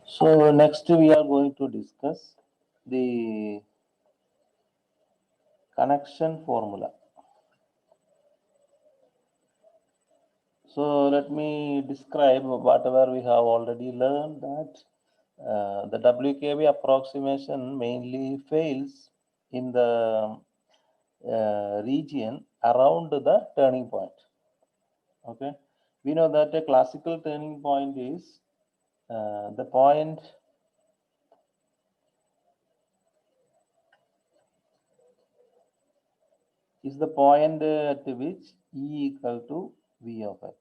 So next we are going to discuss the connection formula. So let me describe whatever we have already learned that the WKB approximation mainly fails in the region around the turning point. Okay, we know that a classical turning point is the point at which E equal to V of x.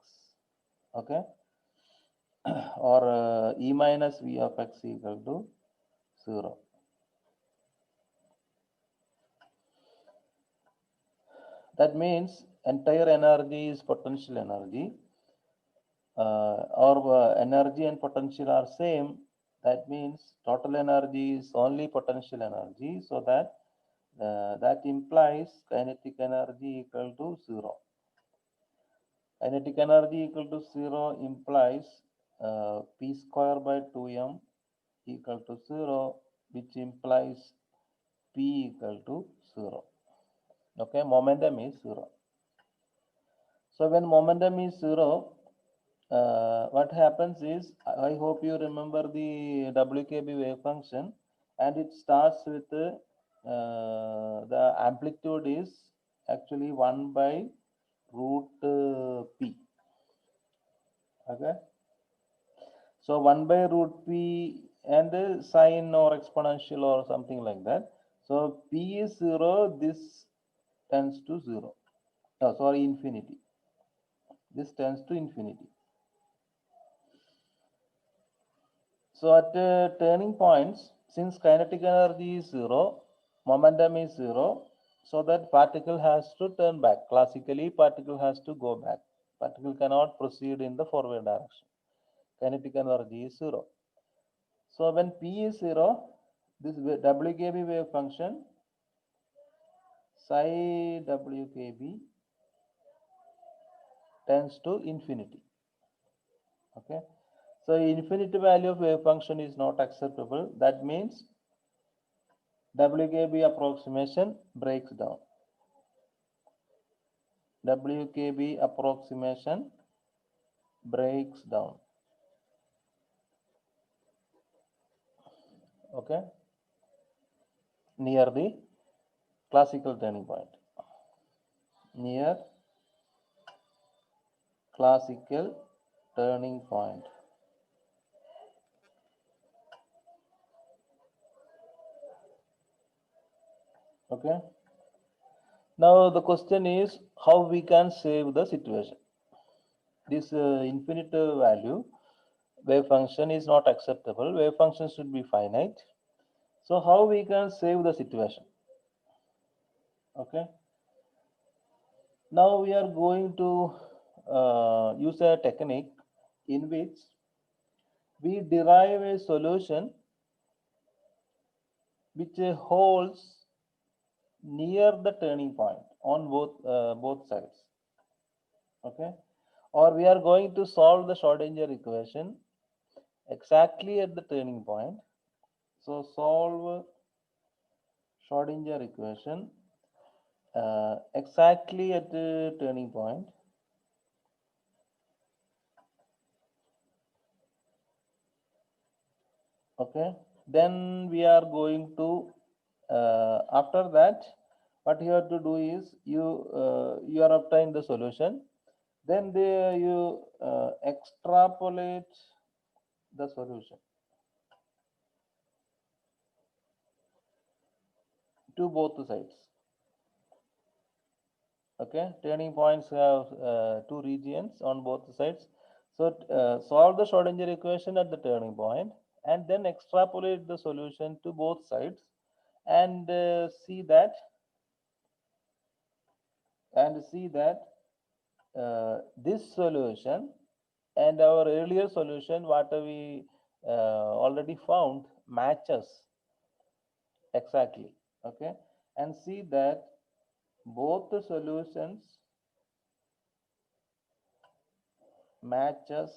Okay, or E minus V of x equal to 0. That means entire energy is potential energy, or energy and potential are same. That means total energy is only potential energy, so that that implies kinetic energy equal to 0. Kinetic energy equal to 0 implies P square by 2m equal to 0, which implies P equal to 0. Okay, momentum is 0. So when momentum is 0, what happens is, I hope you remember the WKB wave function, and it starts with the amplitude is actually 1 by root P. Okay, so 1 by root P and sine or exponential or something like that. So P is 0, this tends to 0. Oh, sorry, infinity. This tends to infinity. So at turning points, since kinetic energy is 0, momentum is 0, so that particle has to turn back. Classically, particle has to go back. Particle cannot proceed in the forward direction. Kinetic energy is 0. So when P is 0, this WKB wave function psi WKB tends to infinity. Okay. So infinite value of wave function is not acceptable. That means WKB approximation breaks down. WKB approximation breaks down. Okay, near the classical turning point. Near classical turning point. Okay. Now the question is how we can save the situation. This infinite value wave function is not acceptable. Wave function should be finite. So how we can save the situation? Okay. Now we are going to use a technique in which we derive a solution which holds near the turning point on both sides. Okay, or we are going to solve the Schrodinger equation exactly at the turning point. So solve Schrodinger equation exactly at the turning point. Okay, then we are going to after that, what you have to do is you are obtain the solution, then you extrapolate the solution to both the sides. Okay, turning points have two regions on both the sides. So solve the Schrodinger equation at the turning point and then extrapolate the solution to both sides, and see that this solution and our earlier solution, what we already found, matches exactly. Okay, and see that both the solutions matches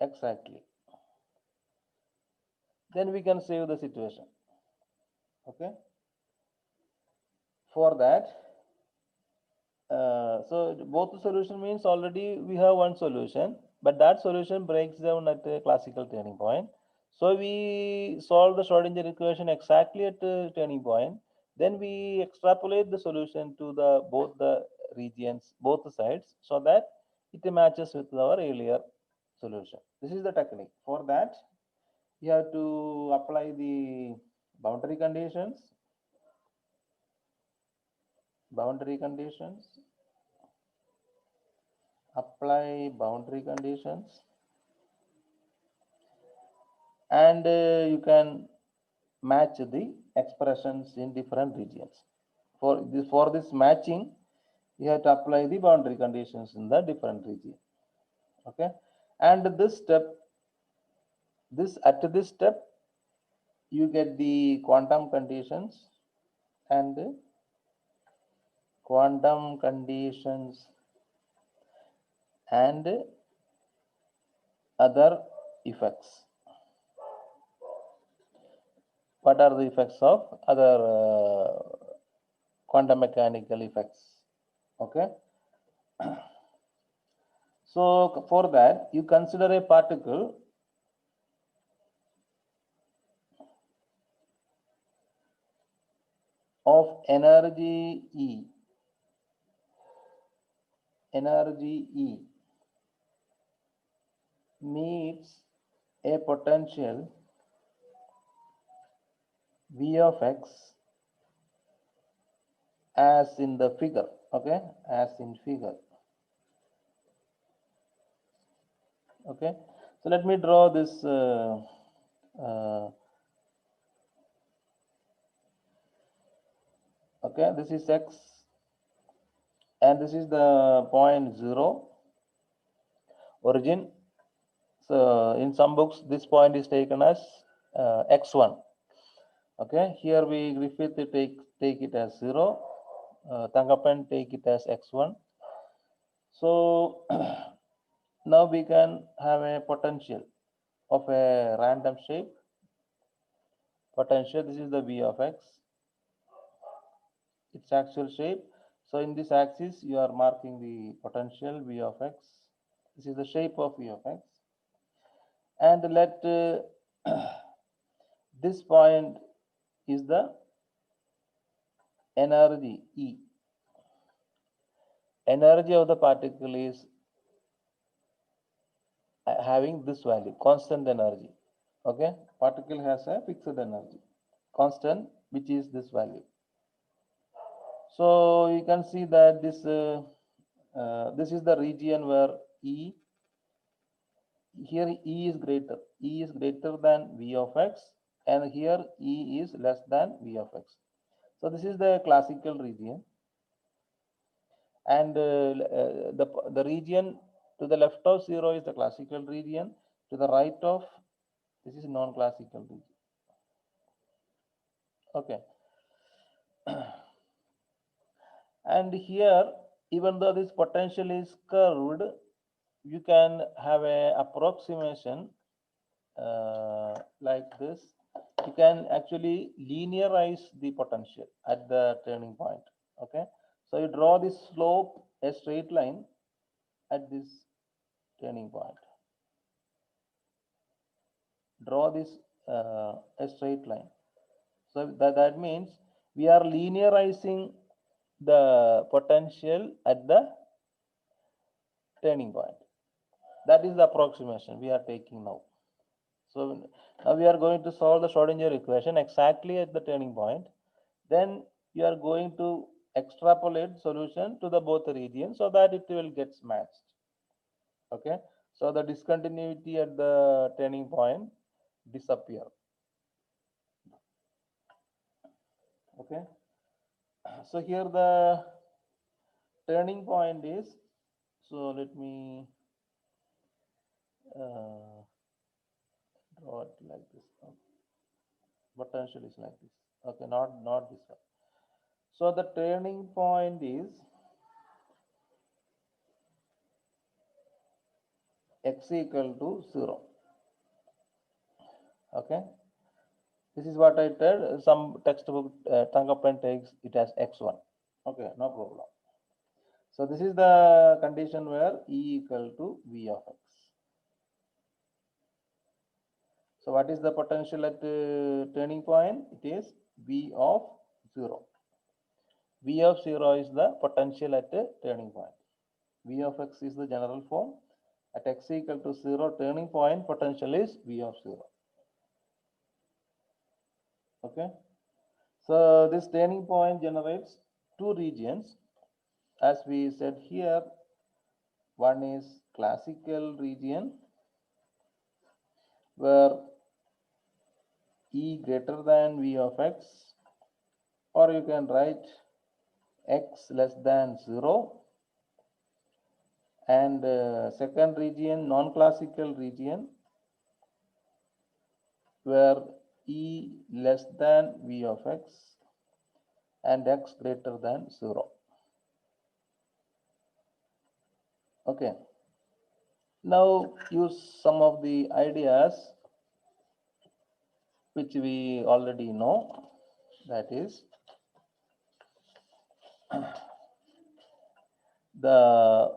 exactly. then we can save the situation. Okay. For that, so both the solution means already we have one solution, but that solution breaks down at a classical turning point. So we solve the Schrodinger equation exactly at the turning point. Then we extrapolate the solution to the both the regions, both the sides, so that it matches with our earlier solution. This is the technique. For that, you have to apply the boundary conditions, boundary conditions, apply boundary conditions, and you can match the expressions in different regions. For this matching, you have to apply the boundary conditions in the different region. Okay, and this step, this step, you get the quantum conditions and quantum conditions and other effects. What are the effects of other quantum mechanical effects? Okay. So for that, you consider a particle of energy E. Energy E meets a potential V of X as in the figure. Okay, as in figure. Okay, so let me draw this. Okay, this is X, and this is the point 0 origin. So in some books, this point is taken as x1. Okay, here we Griffith take it as 0. Tangappan take it as x1. So now we can have a potential of a random shape. Potential, this is the V of x, its actual shape. So in this axis, you are marking the potential V of x. This is the shape of V of x. And let this point is the energy E. Energy of the particle is having this value, constant energy. Okay, particle has a fixed energy, constant, which is this value. So you can see that this is the region where E, here E is greater. E is greater than V of x, and here E is less than V of x. So this is the classical region, and the region to the left of 0 is the classical region. To the right of this is non-classical region. Okay. And here, even though this potential is curved, you can have a approximation like this. You can actually linearize the potential at the turning point. Okay, so you draw this slope, a straight line at this turning point. Draw this a straight line. So that means we are linearizing the potential at the turning point. That is the approximation we are taking now. So now we are going to solve the Schrodinger equation exactly at the turning point. Then you are going to extrapolate solution to the both regions so that it will get matched. Okay. So the discontinuity at the turning point disappear. Okay. So here the turning point is, so let me draw it like this. Potential is like this. Okay, not this one. So the turning point is x equal to 0. Okay, This is what I said. Some textbook Tangapan takes it as x1. Okay, no problem. So this is the condition where E equal to V of x. So what is the potential at turning point? It is V of 0. V of 0 is the potential at a turning point. V of x is the general form. At x equal to 0 turning point, potential is V of 0. Okay. So this turning point generates two regions. As we said here, one is classical region where E greater than V of x, or you can write x less than 0, and second region, non-classical region, where E less than V of x and x greater than 0. Okay. Now use some of the ideas which we already know, that is the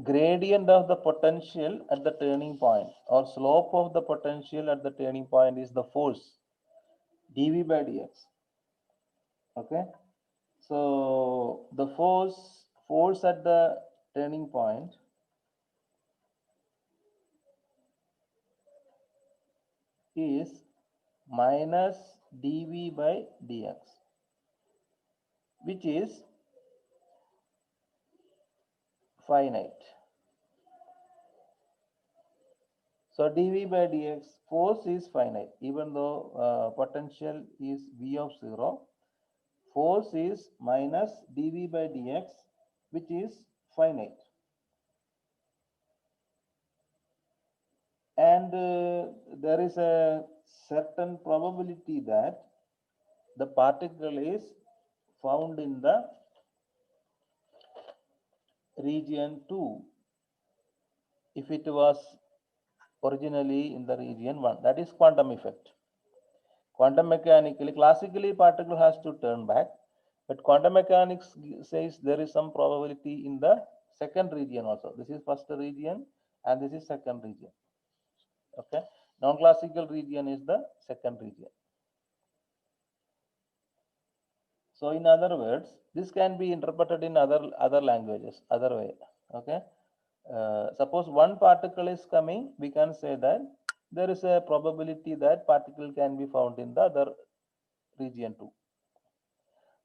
gradient of the potential at the turning point, or slope of the potential at the turning point, is the force dV by dx. Okay. So the force at the turning point is minus dV by dx, which is finite. So dV by dx, force is finite. Even though potential is V of 0, force is minus dV by dx, which is finite. And there is a certain probability that the particle is found in the region 2 if it was originally in the region 1. That is quantum effect. Quantum mechanically, classically, particle has to turn back, but quantum mechanics says there is some probability in the second region also. This is first region and this is second region. Okay, non-classical region is the second region. So in other words, this can be interpreted in other languages, other way. Okay, suppose one particle is coming, we can say that there is a probability that particle can be found in the other region too.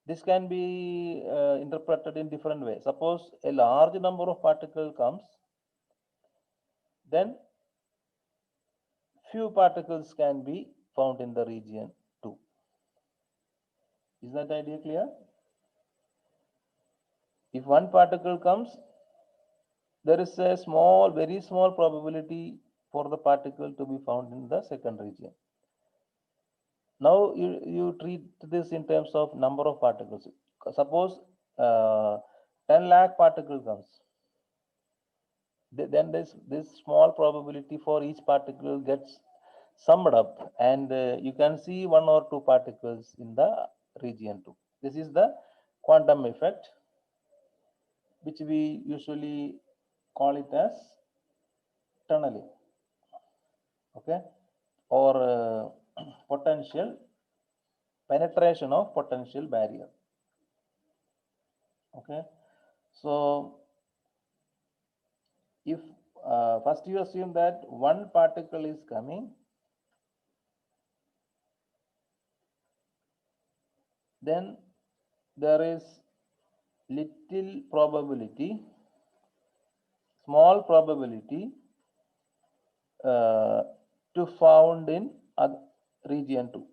This can be interpreted in different ways. Suppose a large number of particles comes, then few particles can be found in the region 2. Is that idea clear? If one particle comes, there is a small, very small probability for the particle to be found in the second region. Now you treat this in terms of number of particles. Suppose 10 lakh particle comes, then this small probability for each particle gets summed up, and you can see one or two particles in the region 2. This is the quantum effect, which we usually call it as tunneling. Okay, or potential penetration of potential barrier. Okay, so if first you assume that one particle is coming, then there is little probability, small probability to found in region 2.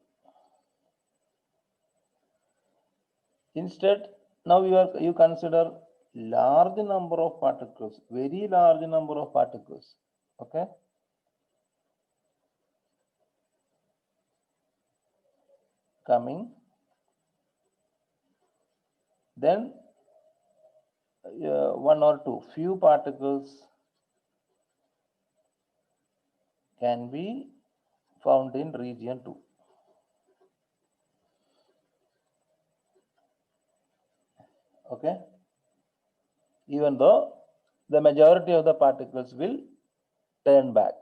Instead, now you consider large number of particles, very large number of particles. Okay, coming, then one or two few particles can be found in region 2. Okay, even though the majority of the particles will turn back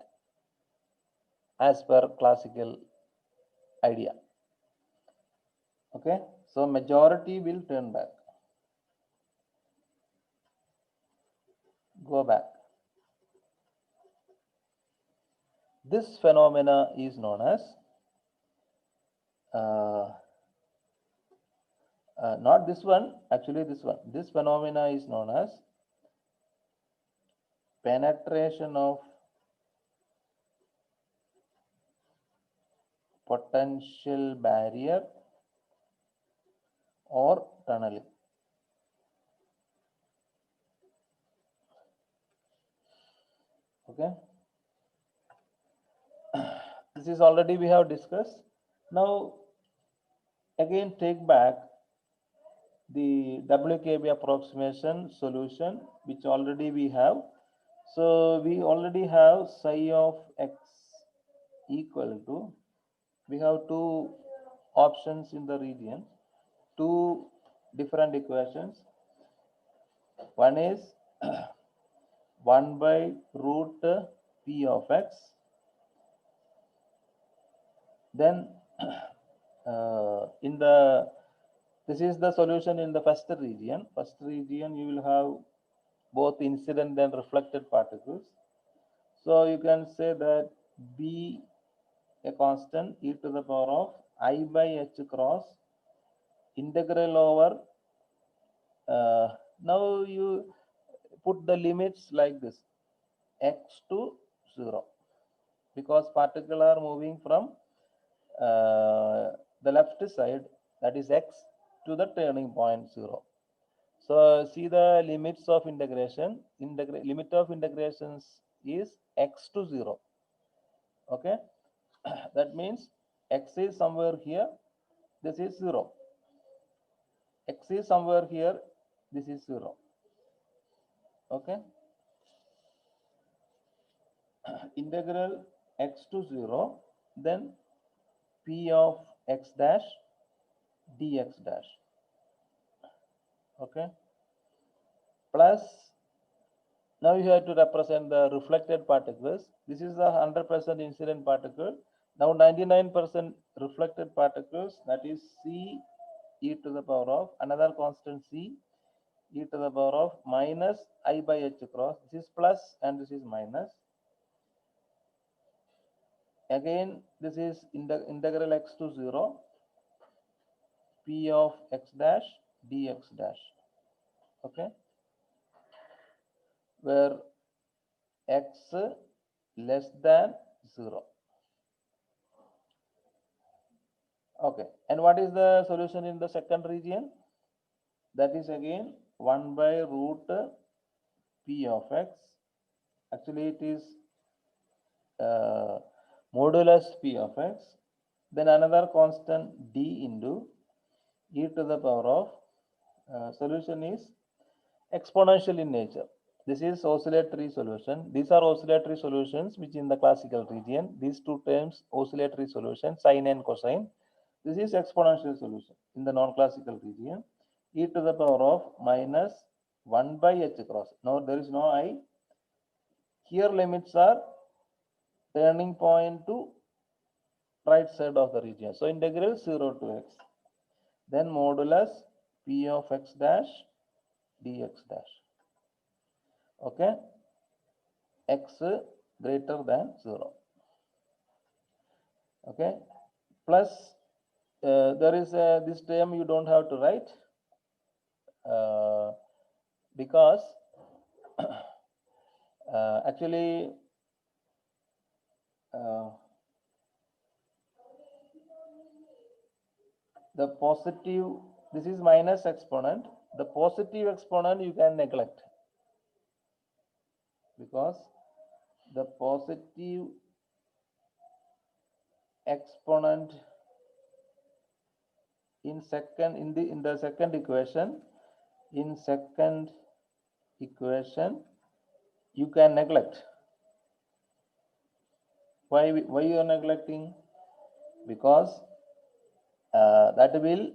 as per classical idea. Okay, so majority will turn back, go back. This phenomena is known as not this one, actually this one. This phenomena is known as penetration of potential barrier or tunneling. Okay, this is already we have discussed. Now again take back the WKB approximation solution which already we have. So we already have psi of x equal to, we have two options in the region, two different equations. One is 1 by root p of x. Then in the, this is the solution in the first region. First region you will have both incident and reflected particles. So you can say that b a constant e to the power of I by h cross integral over, now you put the limits like this, x to 0, because particles are moving from the left side, that is x, to the turning point 0. So see the limits of integration. Limit of integrations is x to 0. Okay, that means x is somewhere here, this is 0. X is somewhere here, this is 0. Okay, integral x to 0, then p of x dash dx dash. Okay, plus now you have to represent the reflected particles. This is the 100% incident particle. Now 99% reflected particles, that is c e to the power of another constant c e to the power of minus I by h cross. This is plus and this is minus. Again this is integral x to 0 p of x dash dx dash. Okay, where x less than 0. Okay, and what is the solution in the second region? That is again 1 by root p of x. Actually it is modulus p of x, then another constant d into e to the power of, solution is exponential in nature. This is oscillatory solution. These are oscillatory solutions which in the classical region, these two terms oscillatory solution, sine and cosine. This is exponential solution in the non-classical region, e to the power of minus 1 by h cross. Now there is no I. Here limits are turning point to right side of the region. So integral 0 to x. Then modulus p of x dash dx dash. Okay, x greater than 0. Okay, plus there is this term you don't have to write because actually the positive, this is minus exponent, the positive exponent you can neglect, because the positive exponent in second, in the second equation, in second equation you can neglect. Why you are neglecting? Because that will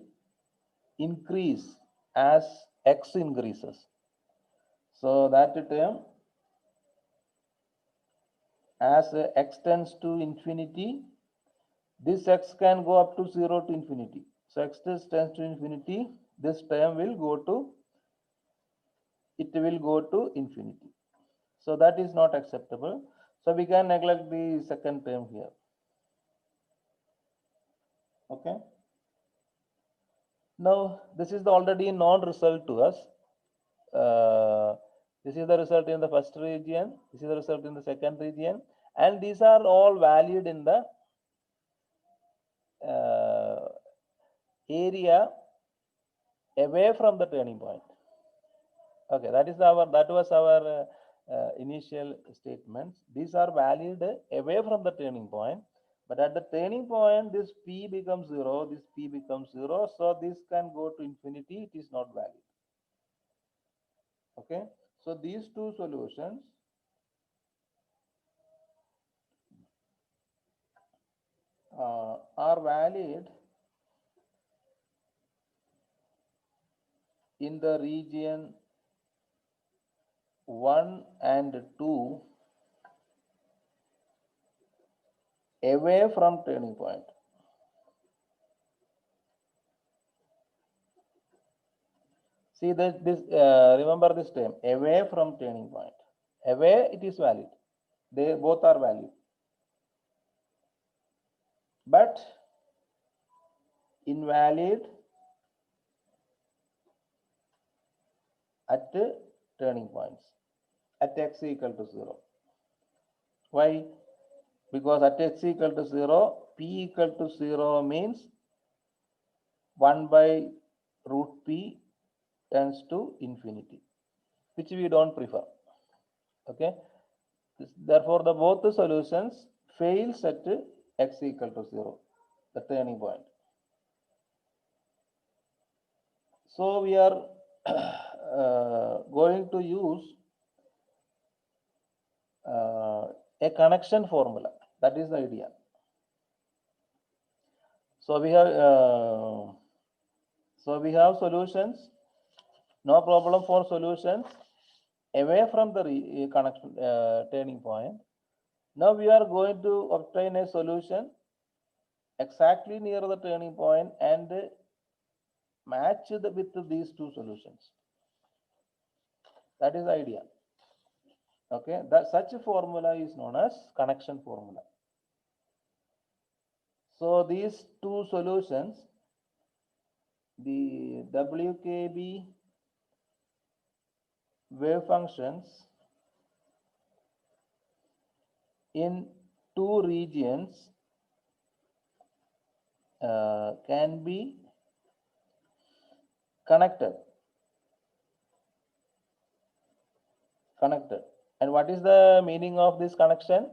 increase as x increases. So that term, as x tends to infinity, this x can go up to 0 to infinity. So x tends to infinity, this term will go to infinity. So that is not acceptable. So we can neglect the second term here. Okay. Now this is the already known result to us. This is the result in the first region. This is the result in the second region, and these are all valid in the area away from the turning point. Okay, that was our initial statements. These are valid away from the turning point, but at the turning point, this p becomes 0, this p becomes 0, so this can go to infinity. It is not valid. Okay, so these two solutions are valid in the region 1 and 2 away from turning point. See that this remember this term, away from turning point. Away, it is valid. They both are valid. But invalid at turning points at x equal to 0. Why? Because at x equal to 0, p equal to 0 means 1 by root p tends to infinity, which we don't prefer. Okay. Therefore, the both the solutions fails at x equal to 0, the turning point. So we are going to use a connection formula. That is the idea. So we have solutions. No problem for solutions away from the connection turning point. Now we are going to obtain a solution exactly near the turning point and match with these two solutions. That is the idea. Okay, that such a formula is known as connection formula. So these two solutions, the WKB wave functions in two regions can be connected. And what is the meaning of this connection?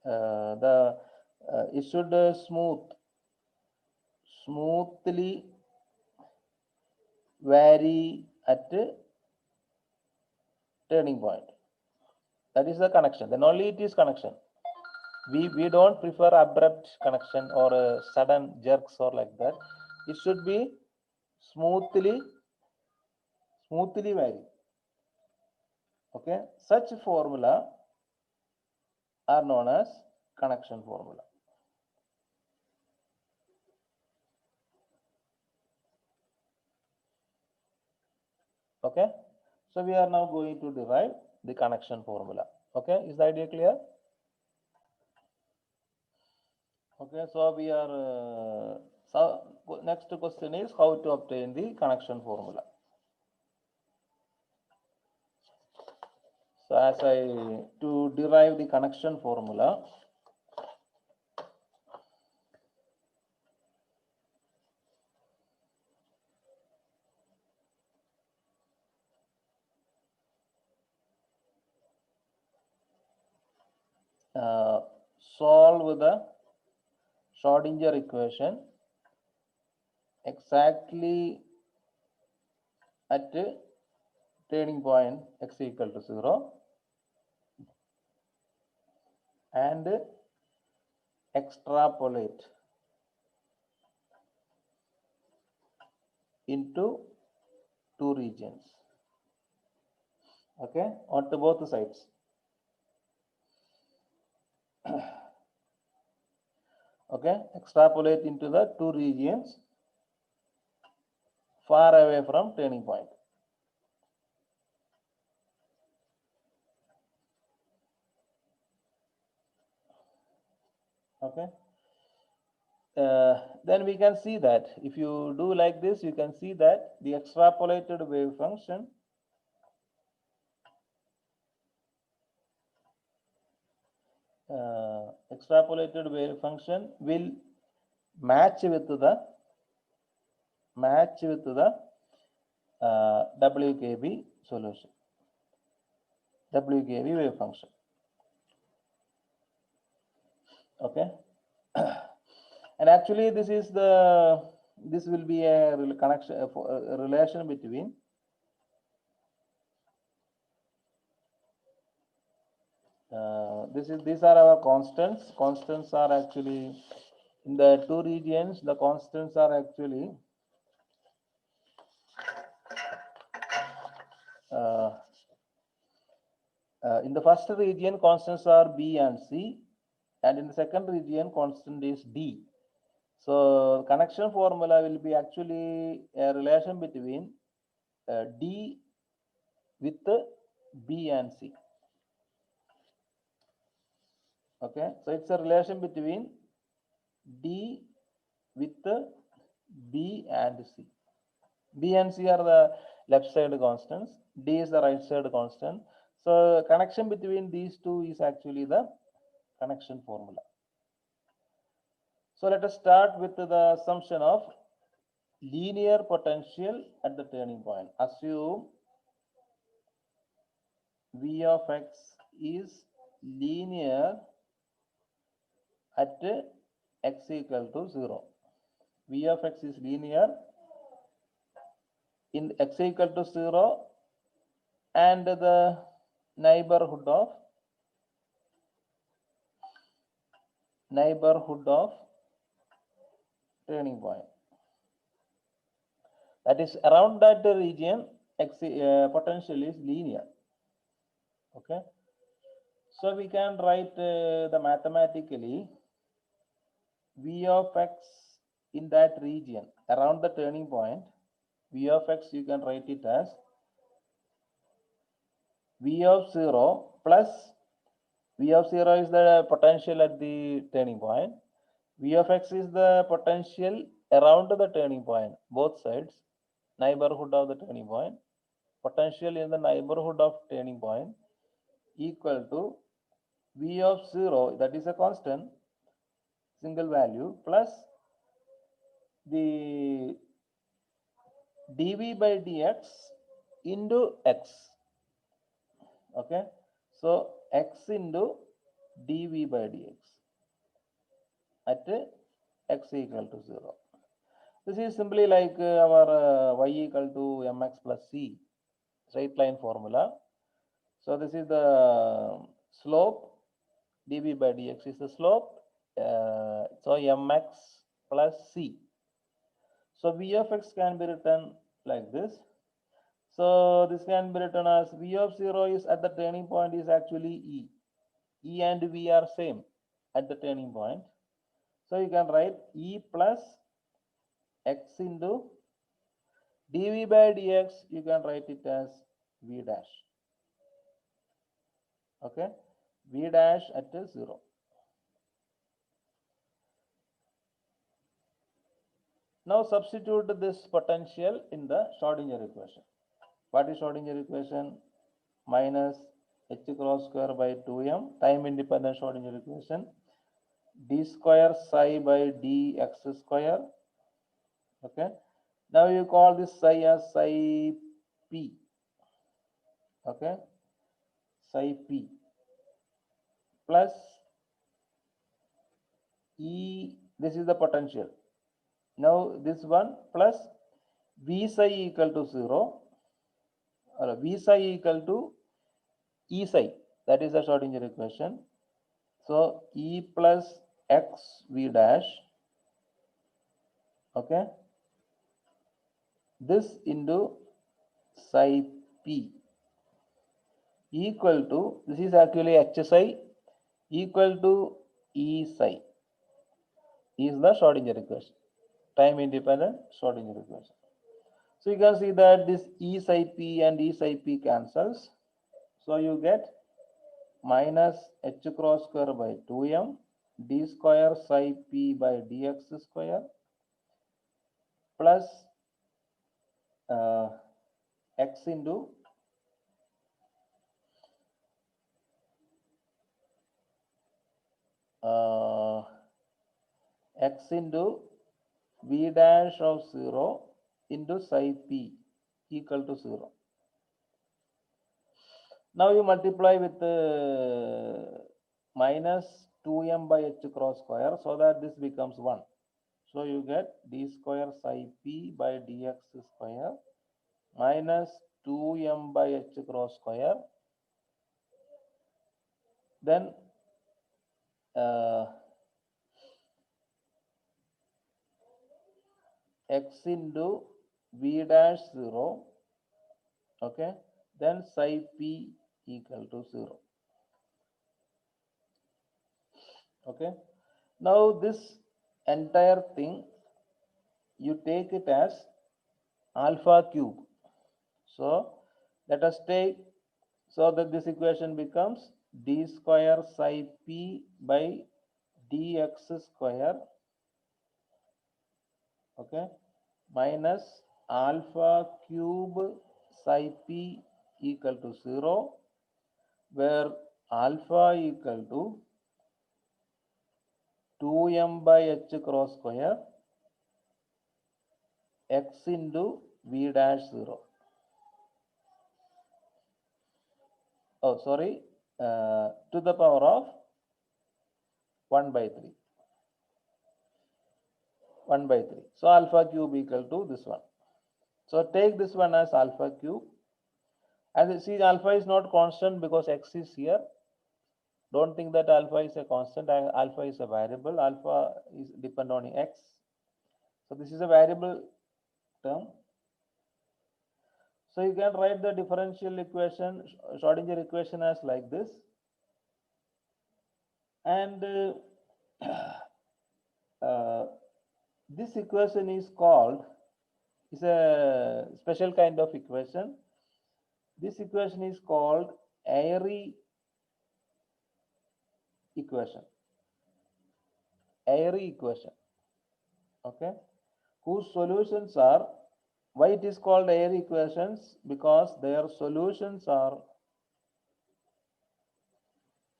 It should smoothly vary at turning point. That is the connection. Then only it is connection. We don't prefer abrupt connection or sudden jerks or like that. It should be smoothly vary. Okay, such formula are known as connection formula. Okay, so we are now going to derive the connection formula. Okay, is the idea clear? Okay, so we are so next question is how to obtain the connection formula. So as to derive the connection formula, solve the Schrodinger equation exactly at turning point x equal to 0 and extrapolate into two regions. Okay, onto both sides. Okay, extrapolate into the two regions far away from turning point. Okay, then we can see that if you do like this, you can see that the extrapolated wave function will match with the WKB solution, WKB wave function. Okay, and actually this will be a connection, a relation between these are our constants. Constants are actually in the two regions. The constants are actually in the first region, constants are B and C, and in the second region, constant is D. So connection formula will be actually a relation between D with B and C. Okay, so it's a relation between D with B and C. B and C are the left side constants. D is the right side constant. So connection between these two is actually the connection formula. So let us start with the assumption of linear potential at the turning point. Assume V of x is linear at x equal to 0. V of x is linear in x equal to 0 and the neighborhood of turning point. That is, around that region, potential is linear. Okay, so we can write the mathematically V of x in that region around the turning point. V of x, you can write it as V of 0 plus V of 0 is the potential at the turning point. V of x is the potential around the turning point, both sides, neighborhood of the turning point. Potential in the neighborhood of turning point equal to V of 0, that is a constant, single value, plus the dV by dx into x. Okay, so x into dV by dx at x equal to 0. This is simply like our y equal to mx plus c straight line formula. So this is the slope, dV by dx is the slope, so mx plus c. So v of x can be written like this. So this can be written as V of 0 is at the turning point is actually E. E and V are same at the turning point. So you can write E plus x into dV by dx, you can write it as V dash. Okay, V dash at 0. Now substitute this potential in the Schrodinger equation. What is Schrodinger equation? Minus h cross square by 2m, time independent Schrodinger equation, d square psi by dx square. Okay, now you call this psi as psi p. Okay, psi p plus e, this is the potential. Now this one plus v psi equal to 0, or v psi equal to e psi, that is the Schrodinger equation. So e plus x v dash, okay, this into psi p. equal to, this is actually HSI equal to E psi is the Schrodinger equation, time independent Schrodinger equation. So you can see that this E psi p and E psi p cancels. So you get minus h cross square by 2m d square psi p by dx square plus x into x into v dash of 0 into psi p equal to 0. Now you multiply with minus 2m by h cross square so that this becomes 1. So you get d square psi p by dx square minus 2m by h cross square. Then x into v dash 0, okay, then psi p equal to 0. Okay, now this entire thing you take it as alpha cube. So let us take, so that this equation becomes d square psi p by dx square, okay, minus alpha cube psi p equal to 0, where alpha equal to 2m by h cross square x into v dash 0. Oh, sorry, to the power of 1 by 3. 1 by 3. So alpha cube equal to this one. So take this one as alpha cube. And see, alpha is not constant because x is here. Don't think that alpha is a constant. Alpha is a variable. Alpha is depend on x. So this is a variable term. So you can write the differential equation, Schrodinger equation as like this. And this equation is called, is a special kind of equation. This equation is called Airy equation. Airy equation. Okay, whose solutions are, why it is called Airy equations? Because their solutions are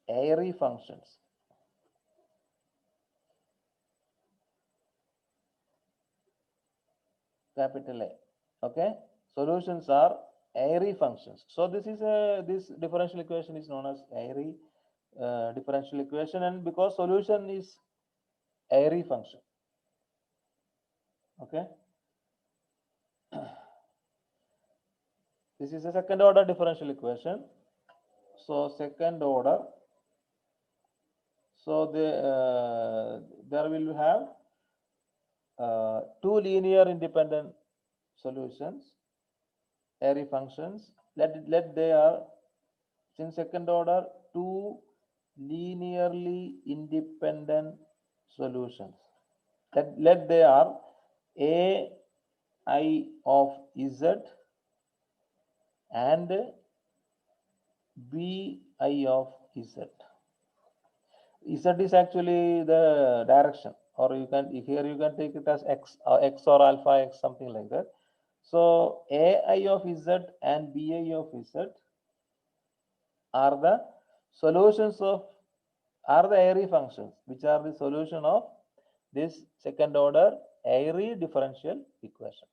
airy functions. Capital A. Okay, solutions are airy functions. So this is this differential equation is known as airy differential equation, and because solution is airy function. Okay, this is a second order differential equation. So second order. So there will have two linear independent solutions, airy functions. Let they are, in second order, two linearly independent solutions. Let they are a I of z and b I of z. Z is actually the direction, or you can, here you can take it as x or alpha x, something like that. So ai of z and bi of z are the solutions of, are the airy functions, which are the solution of this second order airy differential equation.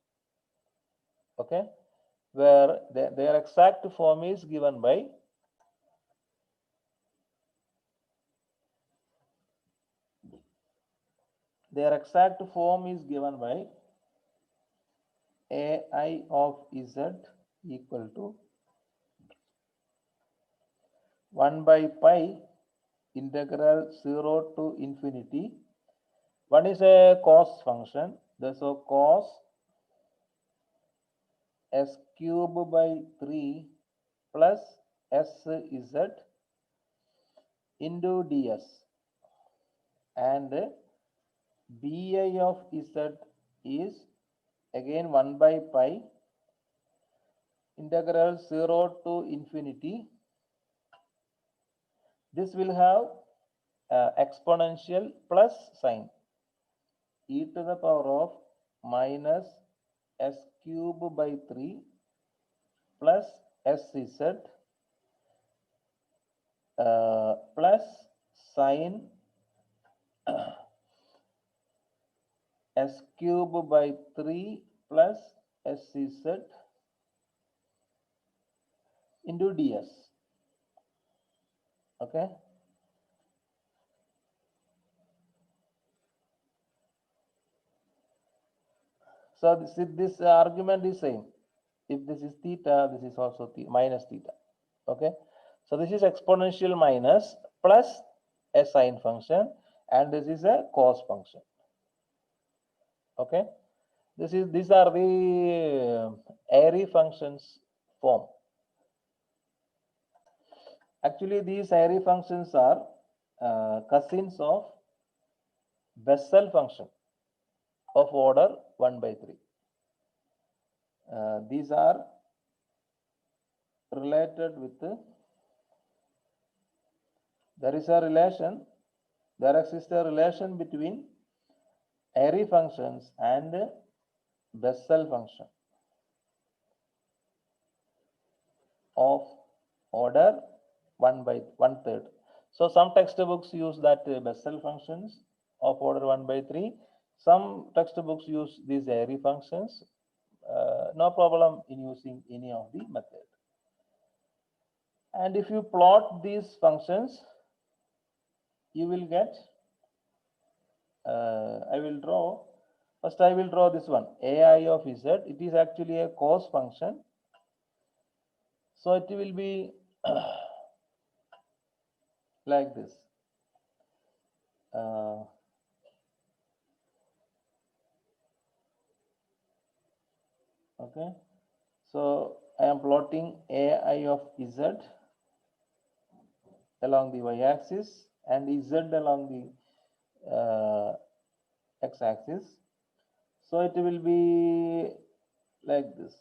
Okay, where their exact form is given by ai of z equal to 1 by pi integral 0 to infinity. One is a cos function, so cos s cube by 3 plus Sz into ds, and bi of z is again 1 by pi integral 0 to infinity. This will have exponential plus sign, e to the power of minus s cube by 3 plus sz plus sine s cube by 3 plus sz into ds. Okay. So this argument is same. If this is theta, this is also minus theta. Okay. So this is exponential minus plus a sine function, and this is a cos function. Okay. These are the Airy functions form. Actually, these Airy functions are cousins of Bessel function of order 1 by 3. These are related with, there exists a relation between Airy functions and Bessel function of order 1 by 1/3. So some textbooks use that Bessel functions of order 1 by 3. Some textbooks use these Airy functions. No problem in using any of the method. And if you plot these functions, you will get, I will draw this one, ai of z. It is actually a cos function. So it will be like this. Okay. So I am plotting ai of z along the y-axis and z along the x-axis. So it will be like this.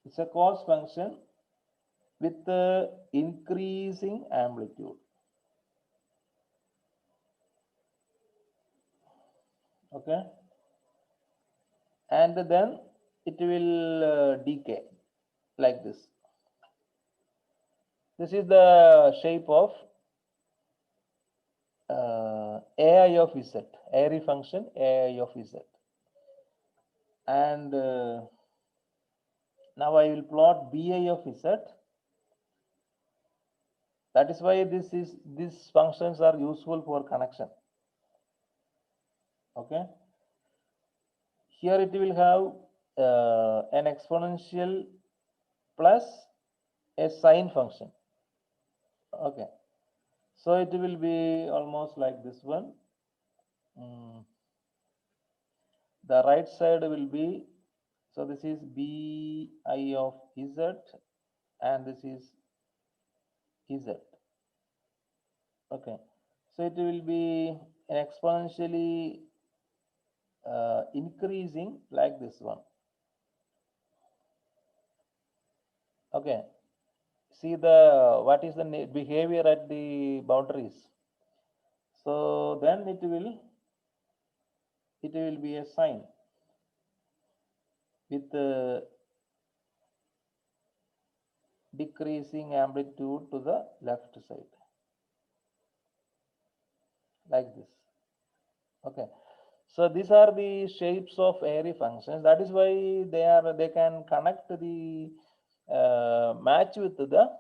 It's a cos function with increasing amplitude. Okay. And then it will decay like this. This is the shape of ai of z, Airy function ai of z. And now I will plot bi of z. That is why these functions are useful for connection. Okay. Here it will have an exponential plus a sine function. Okay. So it will be almost like this one. The right side will be, so this is bi of z and this is z. Okay. So it will be an exponentially increasing like this one. Okay. See what is the behavior at the boundaries. So then it will be a sine with decreasing amplitude to the left side like this. Okay. So these are the shapes of Airy functions. That is why they can connect the match with the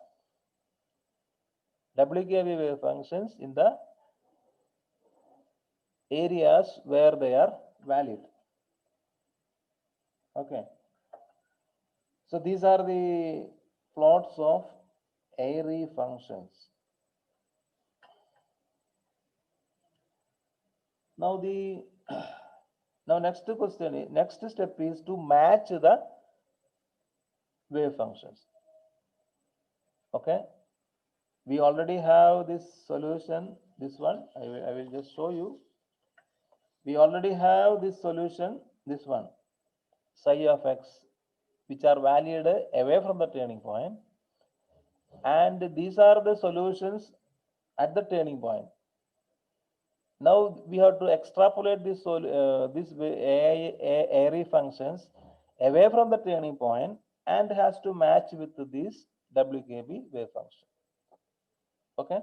WKB wave functions in the areas where they are valid. Okay. So these are the plots of Airy functions. Now next step is to match the wave functions. Okay, we already have this solution, this one. I will just show you. We already have this solution, this one, psi of x, which are valued away from the turning point, and these are the solutions at the turning point. Now we have to extrapolate this Airy functions away from the turning point and has to match with this WKB wave function. Okay.